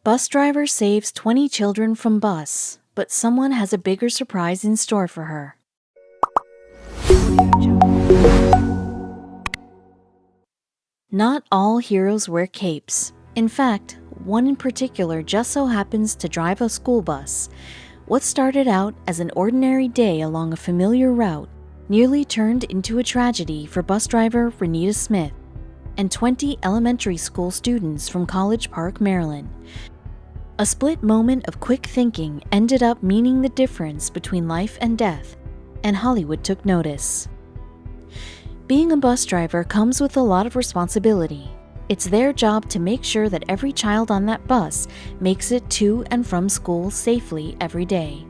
Bus driver saves 20 children from bus, but someone has a bigger surprise in store for her. Not all heroes wear capes. In fact, one in particular just so happens to drive a school bus. What started out as an ordinary day along a familiar route nearly turned into a tragedy for bus driver Renita Smith and 20 elementary school students from College Park, Maryland. A split moment of quick thinking ended up meaning the difference between life and death, and Hollywood took notice. Being a bus driver comes with a lot of responsibility. It's their job to make sure that every child on that bus makes it to and from school safely every day.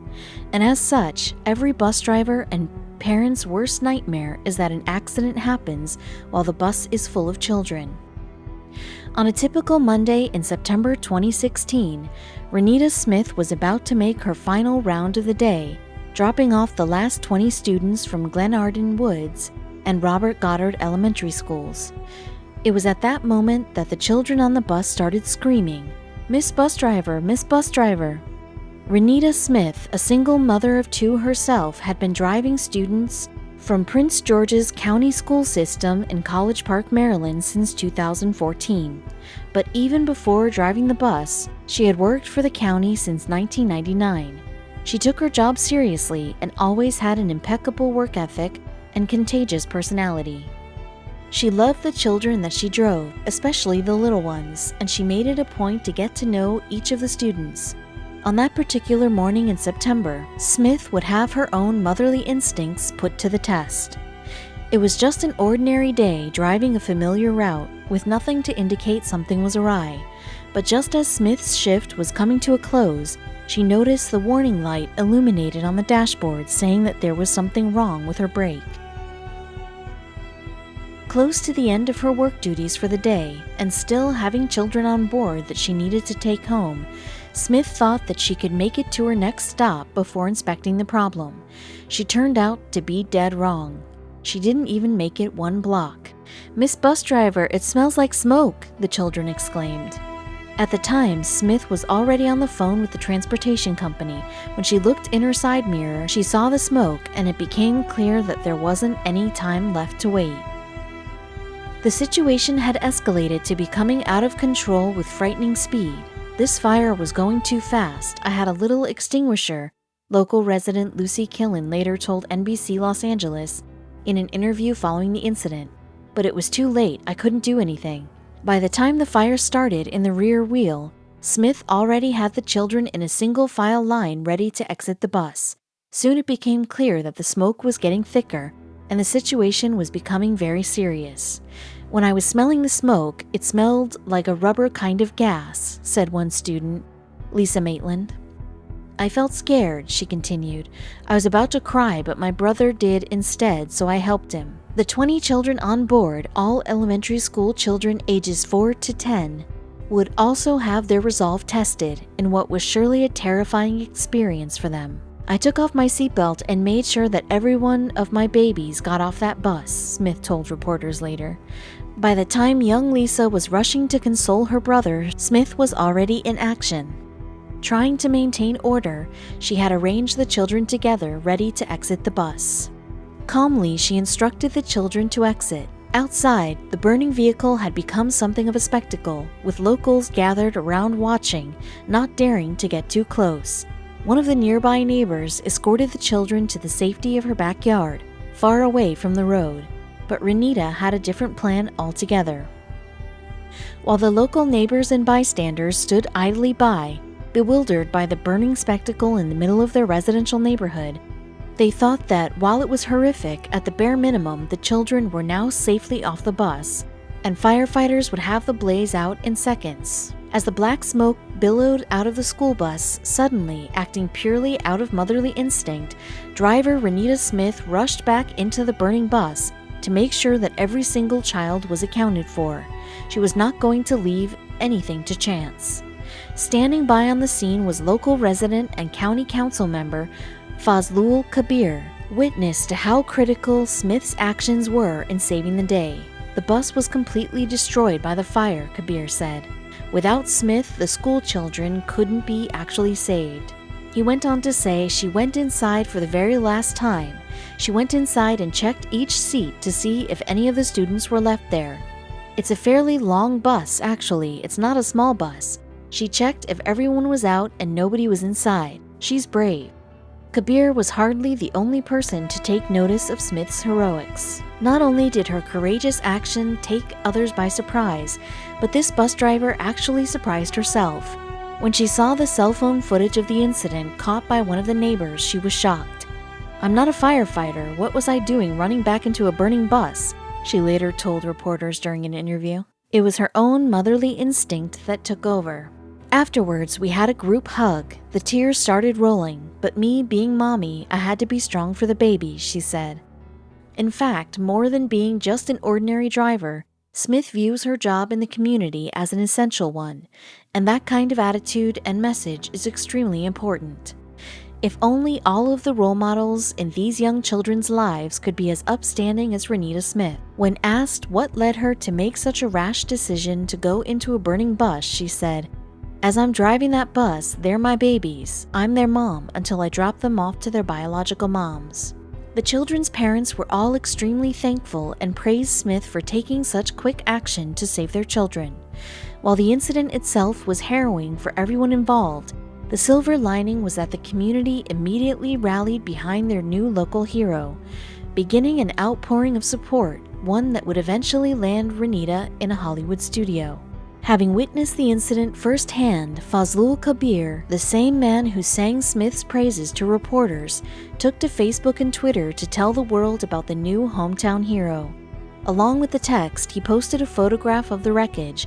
And as such, every bus driver and parent's worst nightmare is that an accident happens while the bus is full of children. On a typical Monday in September 2016, Renita Smith was about to make her final round of the day, dropping off the last 20 students from Glenarden Woods and Robert Goddard Elementary Schools. It was at that moment that the children on the bus started screaming, "Miss Bus Driver, Miss Bus Driver." Renita Smith, a single mother of two herself, had been driving students from Prince George's County School System in College Park, Maryland since 2014. But even before driving the bus, she had worked for the county since 1999. She took her job seriously and always had an impeccable work ethic and contagious personality. She loved the children that she drove, especially the little ones, and she made it a point to get to know each of the students. On that particular morning in September, Smith would have her own motherly instincts put to the test. It was just an ordinary day driving a familiar route with nothing to indicate something was awry. But just as Smith's shift was coming to a close, she noticed the warning light illuminated on the dashboard saying that there was something wrong with her brake. Close to the end of her work duties for the day, and still having children on board that she needed to take home, Smith thought that she could make it to her next stop before inspecting the problem. She turned out to be dead wrong. She didn't even make it one block. "Miss Bus Driver, it smells like smoke," the children exclaimed. At the time, Smith was already on the phone with the transportation company. When she looked in her side mirror, she saw the smoke, and it became clear that there wasn't any time left to wait. The situation had escalated to becoming out of control with frightening speed. This fire was going too fast. I had a little extinguisher, local resident Lucy Killen later told NBC Los Angeles in an interview following the incident. But it was too late. I couldn't do anything. By the time the fire started in the rear wheel, Smith already had the children in a single file line ready to exit the bus. Soon it became clear that the smoke was getting thicker and the situation was becoming very serious. "When I was smelling the smoke, it smelled like a rubber kind of gas," said one student, Lisa Maitland. "I felt scared," she continued. "I was about to cry, but my brother did instead, so I helped him." The 20 children on board, all elementary school children ages 4 to 10, would also have their resolve tested in what was surely a terrifying experience for them. "I took off my seatbelt and made sure that every one of my babies got off that bus," Smith told reporters later. By the time young Lisa was rushing to console her brother, Smith was already in action. Trying to maintain order, she had arranged the children together, ready to exit the bus. Calmly, she instructed the children to exit. Outside, the burning vehicle had become something of a spectacle, with locals gathered around watching, not daring to get too close. One of the nearby neighbors escorted the children to the safety of her backyard, far away from the road. But Renita had a different plan altogether. While the local neighbors and bystanders stood idly by, bewildered by the burning spectacle in the middle of their residential neighborhood, they thought that while it was horrific, at the bare minimum, the children were now safely off the bus, and firefighters would have the blaze out in seconds. As the black smoke billowed out of the school bus, suddenly, acting purely out of motherly instinct, driver Renita Smith rushed back into the burning bus to make sure that every single child was accounted for. She was not going to leave anything to chance. Standing by on the scene was local resident and county council member Fazlul Kabir, witness to how critical Smith's actions were in saving the day. "The bus was completely destroyed by the fire," Kabir said. Without Smith, the school children couldn't be actually saved. He went on to say she went inside for the very last time. She went inside and checked each seat to see if any of the students were left there. It's a fairly long bus, actually. It's not a small bus. She checked if everyone was out and nobody was inside. She's brave. Kabir was hardly the only person to take notice of Smith's heroics. Not only did her courageous action take others by surprise, but this bus driver actually surprised herself. When she saw the cell phone footage of the incident caught by one of the neighbors, she was shocked. "I'm not a firefighter. What was I doing running back into a burning bus?" she later told reporters during an interview. It was her own motherly instinct that took over. "Afterwards, we had a group hug. The tears started rolling, but me being mommy, I had to be strong for the baby," she said. In fact, more than being just an ordinary driver, Smith views her job in the community as an essential one, and that kind of attitude and message is extremely important. If only all of the role models in these young children's lives could be as upstanding as Renita Smith. When asked what led her to make such a rash decision to go into a burning bus, she said, "As I'm driving that bus, they're my babies. I'm their mom until I drop them off to their biological moms." The children's parents were all extremely thankful and praised Smith for taking such quick action to save their children. While the incident itself was harrowing for everyone involved, the silver lining was that the community immediately rallied behind their new local hero, beginning an outpouring of support, one that would eventually land Renita in a Hollywood studio. Having witnessed the incident firsthand, Fazlul Kabir, the same man who sang Smith's praises to reporters, took to Facebook and Twitter to tell the world about the new hometown hero. Along with the text, he posted a photograph of the wreckage,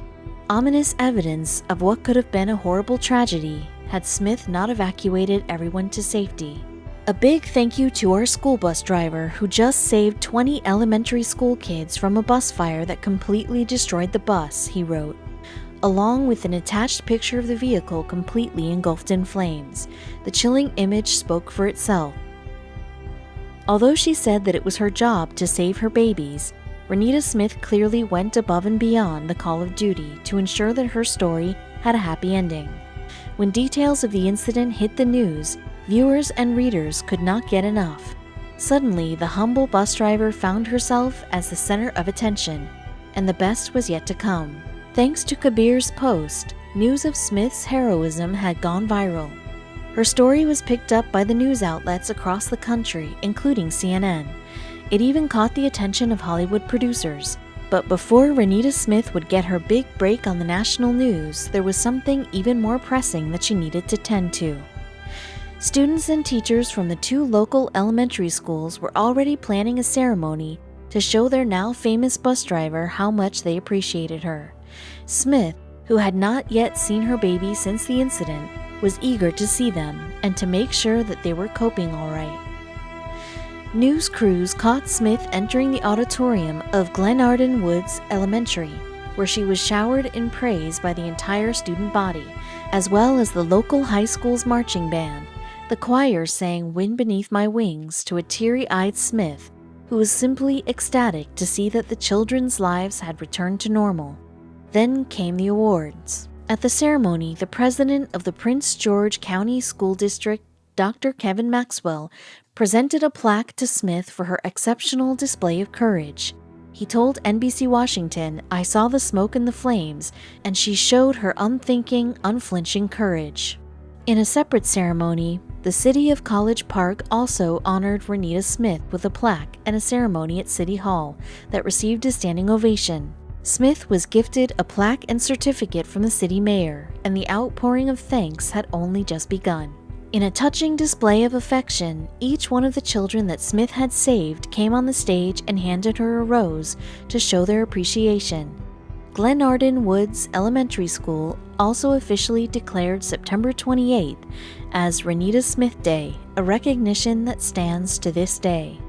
ominous evidence of what could have been a horrible tragedy had Smith not evacuated everyone to safety. "A big thank you to our school bus driver who just saved 20 elementary school kids from a bus fire that completely destroyed the bus," he wrote, along with an attached picture of the vehicle completely engulfed in flames. The chilling image spoke for itself. Although she said that it was her job to save her babies, Renita Smith clearly went above and beyond the call of duty to ensure that her story had a happy ending. When details of the incident hit the news, viewers and readers could not get enough. Suddenly, the humble bus driver found herself as the center of attention, and the best was yet to come. Thanks to Kabir's post, news of Smith's heroism had gone viral. Her story was picked up by the news outlets across the country, including CNN. It even caught the attention of Hollywood producers. But before Renita Smith would get her big break on the national news, there was something even more pressing that she needed to tend to. Students and teachers from the 2 local elementary schools were already planning a ceremony to show their now famous bus driver how much they appreciated her. Smith, who had not yet seen her baby since the incident, was eager to see them and to make sure that they were coping all right. News crews caught Smith entering the auditorium of Glenarden Woods Elementary, where she was showered in praise by the entire student body, as well as the local high school's marching band. The choir sang "Wind Beneath My Wings" to a teary-eyed Smith, who was simply ecstatic to see that the children's lives had returned to normal. Then came the awards. At the ceremony, the president of the Prince George County School District, Dr. Kevin Maxwell, presented a plaque to Smith for her exceptional display of courage. He told NBC Washington, "I saw the smoke and the flames, and she showed her unthinking, unflinching courage." In a separate ceremony, the city of College Park also honored Renita Smith with a plaque and a ceremony at City Hall that received a standing ovation. Smith was gifted a plaque and certificate from the city mayor, and the outpouring of thanks had only just begun. In a touching display of affection, each one of the children that Smith had saved came on the stage and handed her a rose to show their appreciation. Glenarden Woods Elementary School also officially declared September 28th as Renita Smith Day, a recognition that stands to this day.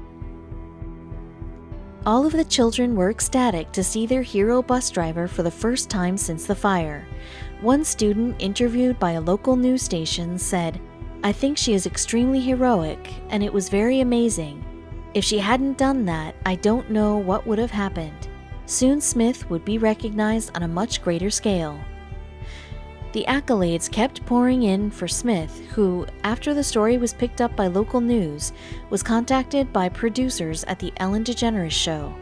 All of the children were ecstatic to see their hero bus driver for the first time since the fire. One student interviewed by a local news station said, "I think she is extremely heroic, and it was very amazing. If she hadn't done that, I don't know what would have happened." Soon Smith would be recognized on a much greater scale. The accolades kept pouring in for Smith, who, after the story was picked up by local news, was contacted by producers at the Ellen DeGeneres Show.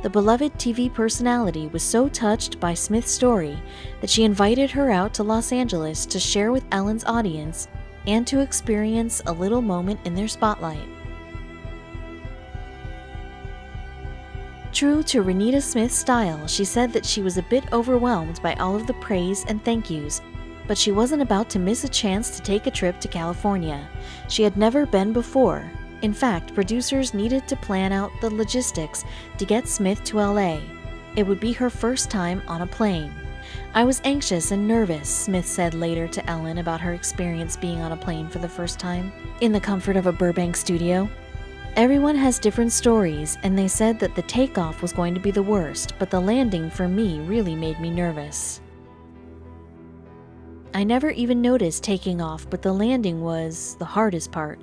The beloved TV personality was so touched by Smith's story that she invited her out to Los Angeles to share with Ellen's audience and to experience a little moment in their spotlight. True to Renita Smith's style, she said that she was a bit overwhelmed by all of the praise and thank yous, but she wasn't about to miss a chance to take a trip to California. She had never been before. In fact, producers needed to plan out the logistics to get Smith to LA. It would be her first time on a plane. "I was anxious and nervous," Smith said later to Ellen about her experience being on a plane for the first time, in the comfort of a Burbank studio. "Everyone has different stories, and they said that the takeoff was going to be the worst, but the landing for me really made me nervous. I never even noticed taking off, but the landing was the hardest part.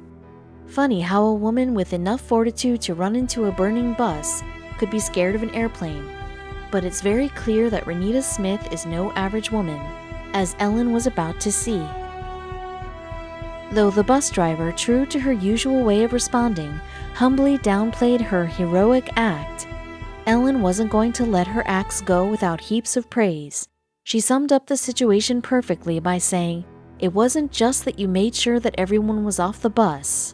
Funny how a woman with enough fortitude to run into a burning bus could be scared of an airplane. But it's very clear that Renita Smith is no average woman, as Ellen was about to see." Though the bus driver, true to her usual way of responding, humbly downplayed her heroic act, Ellen wasn't going to let her acts go without heaps of praise. She summed up the situation perfectly by saying, "It wasn't just that you made sure that everyone was off the bus.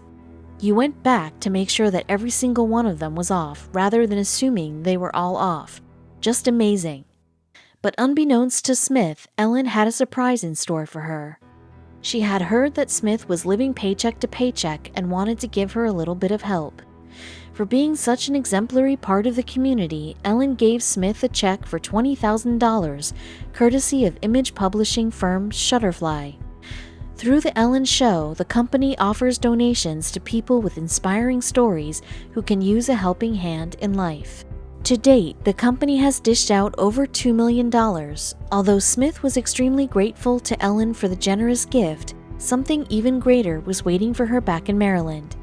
You went back to make sure that every single one of them was off, rather than assuming they were all off. Just amazing." But unbeknownst to Smith, Ellen had a surprise in store for her. She had heard that Smith was living paycheck to paycheck and wanted to give her a little bit of help. For being such an exemplary part of the community, Ellen gave Smith a check for $20,000, courtesy of image publishing firm Shutterfly. Through the Ellen Show, the company offers donations to people with inspiring stories who can use a helping hand in life. To date, the company has dished out over $2 million. Although Smith was extremely grateful to Ellen for the generous gift, something even greater was waiting for her back in Maryland.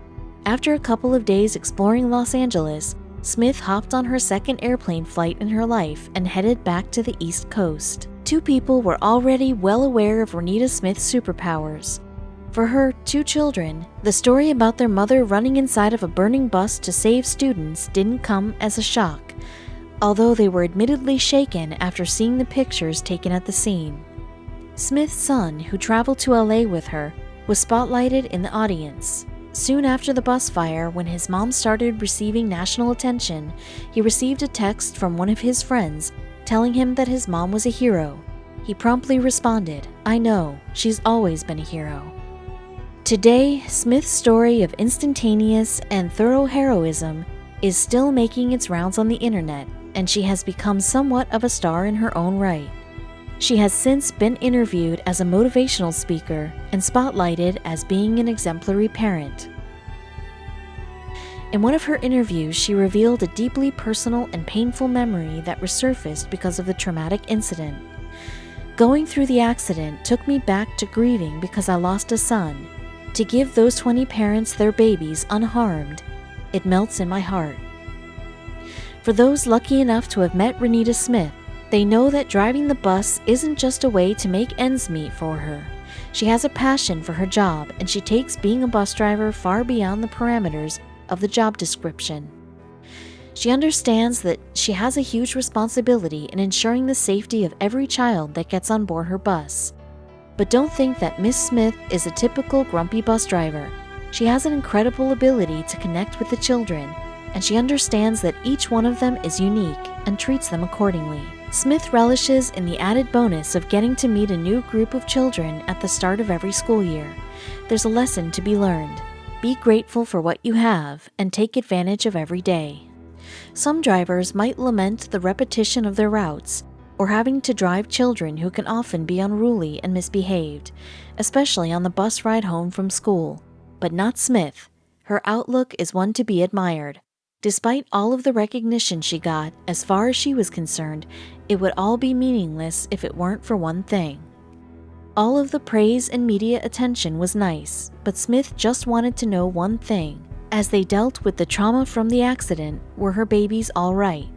After a couple of days exploring Los Angeles, Smith hopped on her second airplane flight in her life and headed back to the East Coast. Two people were already well aware of Renita Smith's superpowers. For her two children, the story about their mother running inside of a burning bus to save students didn't come as a shock, although they were admittedly shaken after seeing the pictures taken at the scene. Smith's son, who traveled to LA with her, was spotlighted in the audience. Soon after the bus fire, when his mom started receiving national attention, he received a text from one of his friends telling him that his mom was a hero. He promptly responded, "I know, she's always been a hero." Today, Smith's story of instantaneous and thorough heroism is still making its rounds on the internet, and she has become somewhat of a star in her own right. She has since been interviewed as a motivational speaker and spotlighted as being an exemplary parent. In one of her interviews, she revealed a deeply personal and painful memory that resurfaced because of the traumatic incident. "Going through the accident took me back to grieving because I lost a son. To give those 20 parents their babies unharmed, it melts in my heart." For those lucky enough to have met Renita Smith, they know that driving the bus isn't just a way to make ends meet for her. She has a passion for her job, and she takes being a bus driver far beyond the parameters of the job description. She understands that she has a huge responsibility in ensuring the safety of every child that gets on board her bus. But don't think that Miss Smith is a typical grumpy bus driver. She has an incredible ability to connect with the children, and she understands that each one of them is unique and treats them accordingly. Smith relishes in the added bonus of getting to meet a new group of children at the start of every school year. There's a lesson to be learned. Be grateful for what you have and take advantage of every day. Some drivers might lament the repetition of their routes, or having to drive children who can often be unruly and misbehaved, especially on the bus ride home from school. But not Smith. Her outlook is one to be admired. Despite all of the recognition she got, as far as she was concerned, it would all be meaningless if it weren't for one thing. All of the praise and media attention was nice, but Smith just wanted to know one thing. As they dealt with the trauma from the accident, were her babies all right?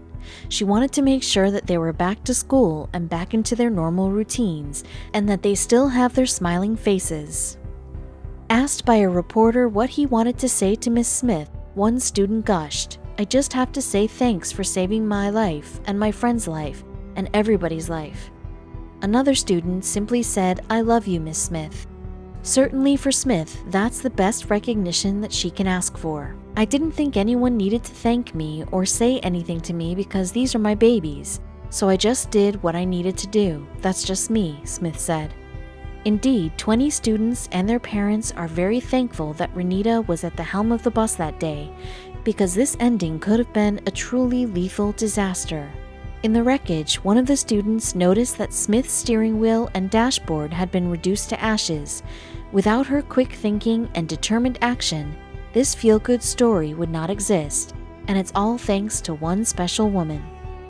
She wanted to make sure that they were back to school and back into their normal routines, and that they still have their smiling faces. Asked by a reporter what he wanted to say to Miss Smith, one student gushed, "I just have to say thanks for saving my life and my friend's life and everybody's life." Another student simply said, "I love you, Miss Smith." Certainly for Smith, that's the best recognition that she can ask for. "I didn't think anyone needed to thank me or say anything to me because these are my babies, so I just did what I needed to do. That's just me," Smith said. Indeed, 20 students and their parents are very thankful that Renita was at the helm of the bus that day, because this ending could have been a truly lethal disaster. In the wreckage, one of the students noticed that Smith's steering wheel and dashboard had been reduced to ashes. Without her quick thinking and determined action, this feel-good story would not exist, and it's all thanks to one special woman.